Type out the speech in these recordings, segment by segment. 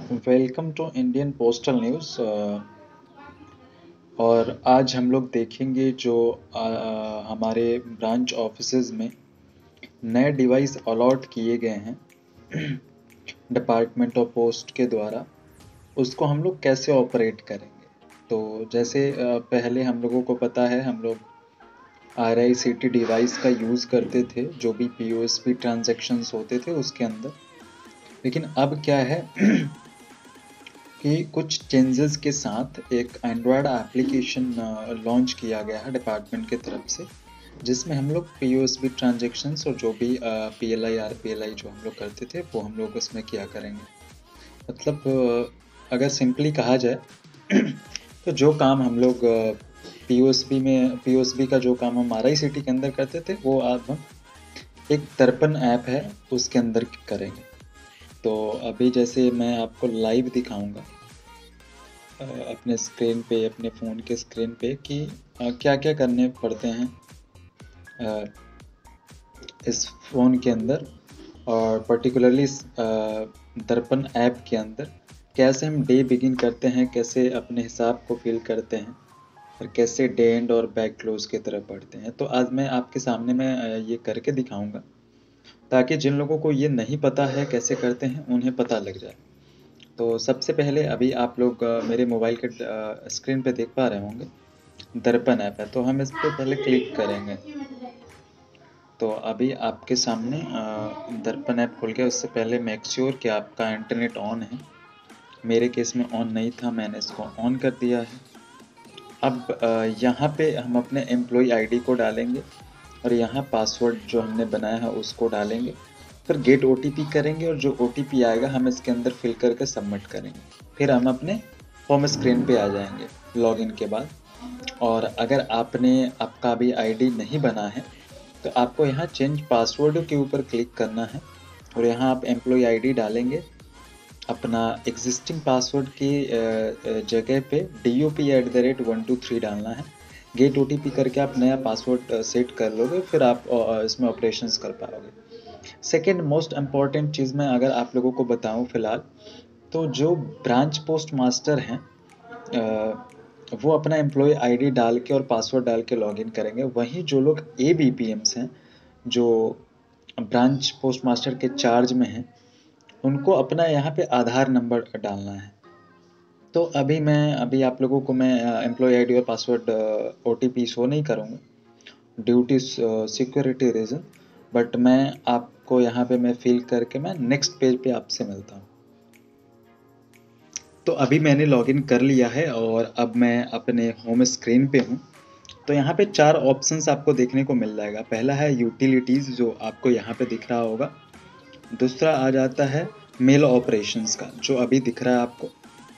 Welcome to Indian postal news. और आज हम लोग देखेंगे जो हमारे ब्रांच ऑफिसेज में नए डिवाइस अलॉट किए गए हैं डिपार्टमेंट ऑफ पोस्ट के द्वारा, उसको हम लोग कैसे ऑपरेट करेंगे। तो जैसे पहले हम लोगों को पता है, हम लोग RICT डिवाइस का यूज़ करते थे जो भी POSP ट्रांजैक्शंस होते थे उसके अंदर। लेकिन अब क्या है कि कुछ चेंजेस के साथ एक एंड्रॉयड एप्लीकेशन लॉन्च किया गया है डिपार्टमेंट की तरफ से, जिसमें हम लोग POSB ट्रांजेक्शन्स और जो भी PLI RPLI जो हम लोग करते थे वो हम लोग उसमें किया करेंगे। मतलब अगर सिंपली कहा जाए तो जो काम हम लोग POSB का जो काम हम RICT के अंदर करते थे वो अब हम एक दर्पण ऐप है उसके अंदर करेंगे। तो अभी जैसे मैं आपको लाइव दिखाऊंगा अपने स्क्रीन पे, अपने फ़ोन के स्क्रीन पे कि क्या क्या करने पड़ते हैं इस फ़ोन के अंदर, और पर्टिकुलरली इस दर्पण ऐप के अंदर कैसे हम डे बिगिन करते हैं, कैसे अपने हिसाब को फिल करते हैं और कैसे डे एंड और बैक क्लोज की तरफ बढ़ते हैं। तो आज मैं आपके सामने मैं ये करके दिखाऊंगा ताकि जिन लोगों को ये नहीं पता है कैसे करते हैं उन्हें पता लग जाए। तो सबसे पहले अभी आप लोग मेरे मोबाइल के स्क्रीन पे देख पा रहे होंगे दर्पण ऐप है, तो हम इस पर पहले क्लिक करेंगे। तो अभी आपके सामने दर्पण ऐप खुल गया। उससे पहले मेक श्योर कि आपका इंटरनेट ऑन है। मेरे केस में ऑन नहीं था, मैंने इसको ऑन कर दिया है। अब यहाँ पे हम अपने एम्प्लॉय आईडी को डालेंगे और यहाँ पासवर्ड जो हमने बनाया है उसको डालेंगे, फिर गेट OTP करेंगे और जो OTP आएगा हम इसके अंदर फिल करके सबमिट करेंगे। फिर हम अपने होम स्क्रीन पे आ जाएंगे लॉगिन के बाद। और अगर आपका अभी आईडी नहीं बना है तो आपको यहाँ चेंज पासवर्ड के ऊपर क्लिक करना है और यहाँ आप एम्प्लॉय आईडी डालेंगे। अपना एग्जिस्टिंग पासवर्ड की जगह पे DOP@123 डालना है। गेट OTP करके आप नया पासवर्ड सेट कर लोगे, फिर आप इसमें ऑपरेशंस कर पाओगे। सेकेंड मोस्ट इम्पॉर्टेंट चीज़ मैं अगर आप लोगों को बताऊं फिलहाल, तो जो ब्रांच पोस्ट मास्टर हैं वो अपना एम्प्लॉय आईडी डाल के और पासवर्ड डाल के लॉगिन करेंगे। वहीं जो लोग ABPMs हैं, जो ब्रांच पोस्ट मास्टर के चार्ज में हैं, उनको अपना यहाँ पे आधार नंबर डालना है। तो अभी आप लोगों को मैं एम्प्लॉय आईडी और पासवर्ड OTP शो नहीं करूँगा due to security reason, but मैं आपको यहाँ पे मैं फिल करके मैं नेक्स्ट पेज पे आपसे मिलता हूँ। तो अभी मैंने लॉगिन कर लिया है और अब मैं अपने होम स्क्रीन पे हूँ। तो यहाँ पे 4 ऑप्शंस आपको देखने को मिल जाएगा। पहला है यूटिलिटीज़ जो आपको यहाँ पे दिख रहा होगा। दूसरा आ जाता है मेल ऑपरेशंस का जो अभी दिख रहा है आपको।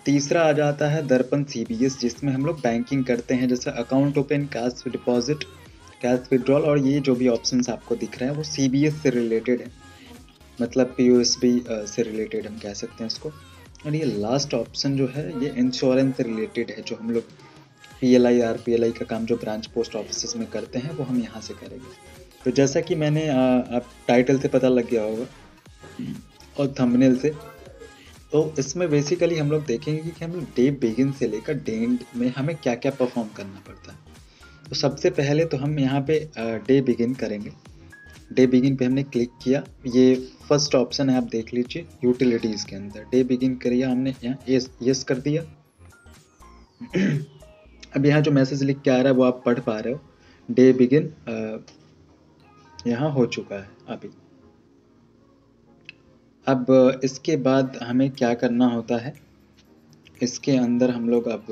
तीसरा आ जाता है दर्पण CBS जिसमें हम लोग बैंकिंग करते हैं, जैसे account open, cash deposit, cash withdrawal, और ये जो भी ऑप्शंस आपको दिख रहे हैं वो CBS से रिलेटेड है, मतलब POSB से रिलेटेड हम कह सकते हैं इसको। और ये लास्ट ऑप्शन जो है ये इंश्योरेंस से रिलेटेड है, जो हम लोग PLI RPLI का काम जो ब्रांच पोस्ट ऑफिस में करते हैं वो हम यहाँ से करेंगे। तो जैसा कि मैंने आप टाइटल से पता लग गया होगा और थंबनेल से, तो इसमें बेसिकली हम लोग देखेंगे कि हम लोग डे बिगिन से लेकर डे एंड में हमें क्या क्या परफॉर्म करना पड़ता है। तो सबसे पहले तो हम यहाँ पे डे बिगिन करेंगे। डे बिगिन पे हमने क्लिक किया, ये फर्स्ट ऑप्शन है, आप देख लीजिए यूटिलिटीज़ के अंदर डे बिगिन करिए, हमने यहाँ यस कर दिया। अब यहाँ जो मैसेज लिख के आ रहा है वो आप पढ़ पा रहे हो, डे बिगिन यहाँ हो चुका है अभी। अब इसके बाद हमें क्या करना होता है, इसके अंदर हम लोग अब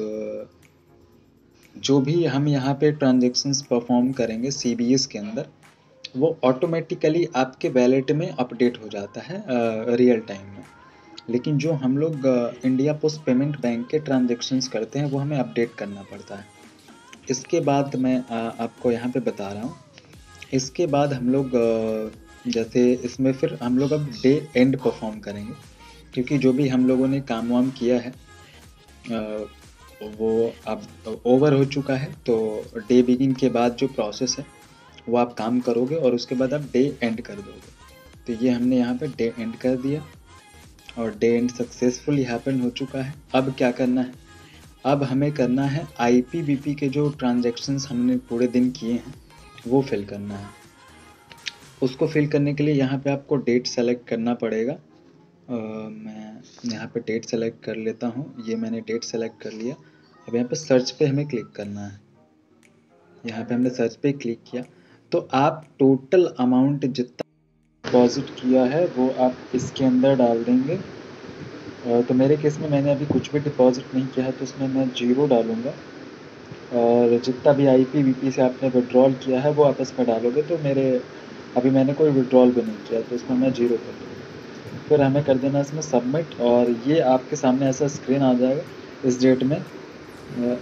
जो भी हम यहाँ पे ट्रांजेक्शन्स परफॉर्म करेंगे CBS के अंदर, वो ऑटोमेटिकली आपके वैलेट में अपडेट हो जाता है रियल टाइम में। लेकिन जो हम लोग इंडिया पोस्ट पेमेंट बैंक के ट्रांजेक्शन्स करते हैं वो हमें अपडेट करना पड़ता है। इसके बाद मैं आपको यहाँ पे बता रहा हूँ। इसके बाद हम लोग जैसे इसमें फिर हम लोग अब डे एंड परफॉर्म करेंगे, क्योंकि जो भी हम लोगों ने काम वाम किया है वो अब ओवर हो चुका है। तो डे बिगिन के बाद जो प्रोसेस है वो आप काम करोगे और उसके बाद आप डे एंड कर दोगे। तो ये हमने यहाँ पे डे एंड कर दिया और डे एंड सक्सेसफुली हैपन हो चुका है। अब क्या करना है, अब हमें करना है IPBP के जो ट्रांजैक्शंस हमने पूरे दिन किए हैं वो फिल करना है। उसको फिल करने के लिए यहाँ पे आपको डेट सेलेक्ट करना पड़ेगा। मैं यहाँ पे डेट सेलेक्ट कर लेता हूँ, ये मैंने डेट सेलेक्ट कर लिया। अब यहाँ पे सर्च पे हमें क्लिक करना है। यहाँ पे हमने सर्च पे क्लिक किया तो आप टोटल अमाउंट जितना डिपॉजिट किया है वो आप इसके अंदर डाल देंगे। तो मेरे केस में मैंने अभी कुछ भी डिपॉजिट नहीं किया है तो उसमें मैं 0 डालूँगा, और जितना भी IPBP से आपने विड्रॉल किया है वो आप इसमें डालोगे। तो मेरे अभी मैंने कोई विड्रॉल भी नहीं किया तो इसमें मैं 0 कर दूँगा। फिर हमें कर देना इसमें सबमिट, और ये आपके सामने ऐसा स्क्रीन आ जाएगा, इस डेट में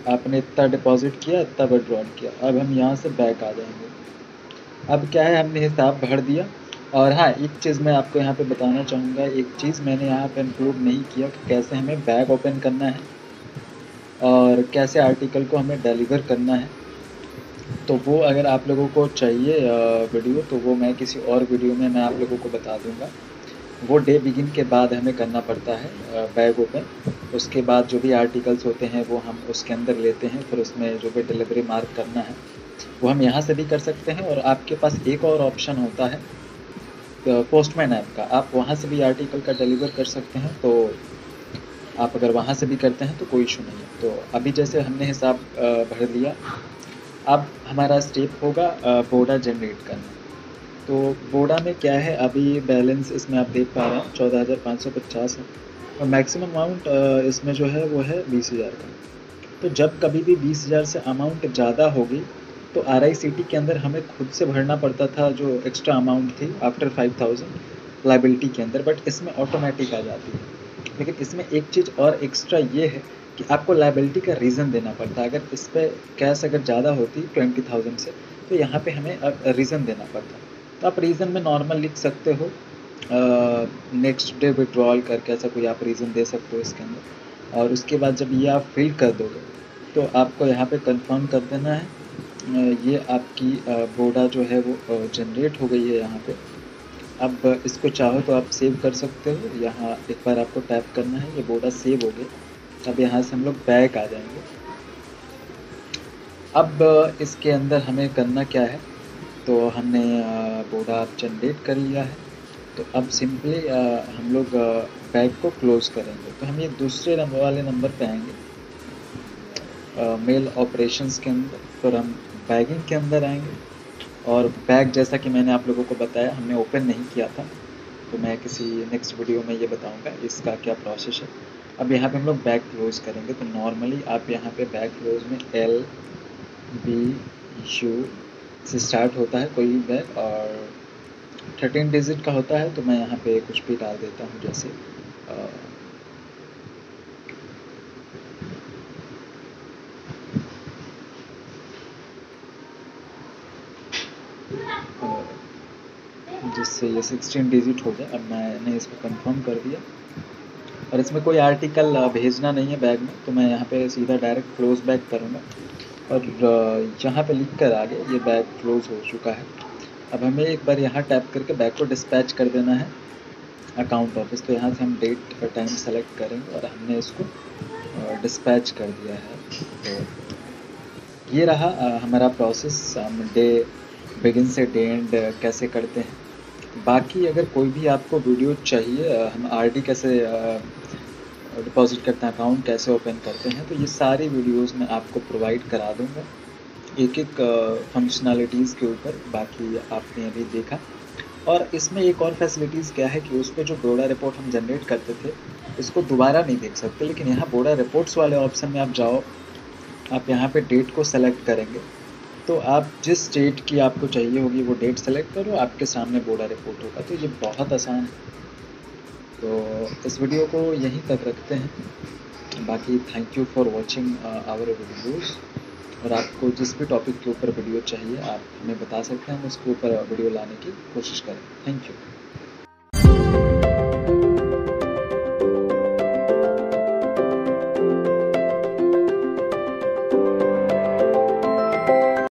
आपने इतना डिपॉजिट किया, इतना विड्रॉल किया। अब हम यहाँ से बैक आ जाएंगे। अब क्या है, हमने हिसाब भर दिया। और हाँ, एक चीज़ मैं आपको यहाँ पे बताना चाहूँगा, एक चीज़ मैंने यहाँ पे इंक्लूड नहीं किया कि कैसे हमें बैग ओपन करना है और कैसे आर्टिकल को हमें डिलीवर करना है। तो वो अगर आप लोगों को चाहिए वीडियो तो वो मैं किसी और वीडियो में मैं आप लोगों को बता दूँगा। वो डे बिगिन के बाद हमें करना पड़ता है बैग ओपन। उसके बाद जो भी आर्टिकल्स होते हैं वो हम उसके अंदर लेते हैं, फिर उसमें जो भी डिलीवरी मार्क करना है वो हम यहाँ से भी कर सकते हैं। और आपके पास एक और ऑप्शन होता है पोस्टमैन ऐप का, आप वहाँ से भी आर्टिकल का डिलीवर कर सकते हैं। तो आप अगर वहाँ से भी करते हैं तो कोई इशू नहीं है। तो अभी जैसे हमने हिसाब भर लिया, अब हमारा स्टेप होगा बोडा जनरेट करना। तो बोडा में क्या है, अभी बैलेंस इसमें आप देख पा रहे हैं 14,550 है, और मैक्सिमम अमाउंट इसमें जो है वो है 20,000 का। तो जब कभी भी 20,000 से अमाउंट ज़्यादा होगी तो RICT के अंदर हमें खुद से भरना पड़ता था जो एक्स्ट्रा अमाउंट थी आफ्टर 5,000 लाइबिलिटी के अंदर, बट इसमें ऑटोमेटिक आ जाती है। लेकिन इसमें एक चीज़ और एक्स्ट्रा ये है कि आपको लाइबिलिटी का रीज़न देना पड़ता है। अगर इस पर कैश अगर ज़्यादा होती 20,000 से तो यहाँ पे हमें अब रीज़न देना पड़ता है। तो आप रीज़न में नॉर्मल लिख सकते हो, नेक्स्ट डे विड्रॉल करके ऐसा कोई आप रीज़न दे सकते हो इसके अंदर। और उसके बाद जब ये आप फिल कर दोगे तो आपको यहाँ पे कंफर्म कर देना है ये आपकी बोडा जो है वो जनरेट हो गई है यहाँ पे। अब इसको चाहो तो आप सेव कर सकते हो, यहाँ एक बार आपको टैप करना है, ये बोडा सेव हो गया। अब यहाँ से हम लोग बैक आ जाएंगे। अब इसके अंदर हमें करना क्या है, तो हमने बोडा जनरेट कर लिया है। तो अब सिंपली हम लोग बैग को क्लोज़ करेंगे। तो हम ये दूसरे नंबर वाले नंबर पे आएंगे, मेल ऑपरेशंस के अंदर, फिर हम बैगिंग के अंदर आएंगे। और बैग जैसा कि मैंने आप लोगों को बताया हमने ओपन नहीं किया था, तो मैं किसी नेक्स्ट वीडियो में ये बताऊंगा इसका क्या प्रोसेस है। अब यहाँ पे हम लोग बैग क्लोज़ करेंगे। तो नॉर्मली आप यहाँ पे बैग क्लोज़ में LBU से स्टार्ट होता है कोई भी बैग, और 13 डिजिट का होता है। तो मैं यहाँ पे कुछ भी डाल देता हूँ, जैसे जिससे ये 16 डिजिट हो जाए। अब मैंने इसको कंफर्म कर दिया, और इसमें कोई आर्टिकल भेजना नहीं है बैग में, तो मैं यहाँ पे सीधा डायरेक्ट क्लोज बैग करूँगा। और यहाँ पे लिख कर आगे ये बैग क्लोज हो चुका है। अब हमें एक बार यहाँ टैप करके बैग को डिस्पैच कर देना है अकाउंट ऑफिस। तो यहाँ से हम डेट और टाइम सेलेक्ट करेंगे और हमने इसको डिस्पैच कर दिया है। तो ये रहा हमारा प्रोसेस, हम डे बिगिन से डे एंड कैसे करते हैं। बाकी अगर कोई भी आपको वीडियो चाहिए, हम RD कैसे डिपॉजिट करते हैं, अकाउंट कैसे ओपन करते हैं, तो ये सारी वीडियोस मैं आपको प्रोवाइड करा दूँगा एक एक फंक्शनैलिटीज़ के ऊपर। बाकी आपने अभी देखा। और इसमें एक और फैसिलिटीज़ क्या है कि उस पर जो बोडा रिपोर्ट हम जनरेट करते थे इसको दोबारा नहीं देख सकते, लेकिन यहाँ बोडा रिपोर्ट्स वाले ऑप्शन में आप जाओ, आप यहाँ पे डेट को सेलेक्ट करेंगे तो आप जिस डेट की आपको चाहिए होगी वो डेट सेलेक्ट करो, आपके सामने बोडा रिपोर्ट होगा। तो ये बहुत आसान है। तो इस वीडियो को यहीं तक रखते हैं। बाकी thank you for watching our videos. और आपको जिस भी टॉपिक के ऊपर वीडियो चाहिए आप हमें बता सकते हैं, हम उसके ऊपर वीडियो लाने की कोशिश करें। Thank you.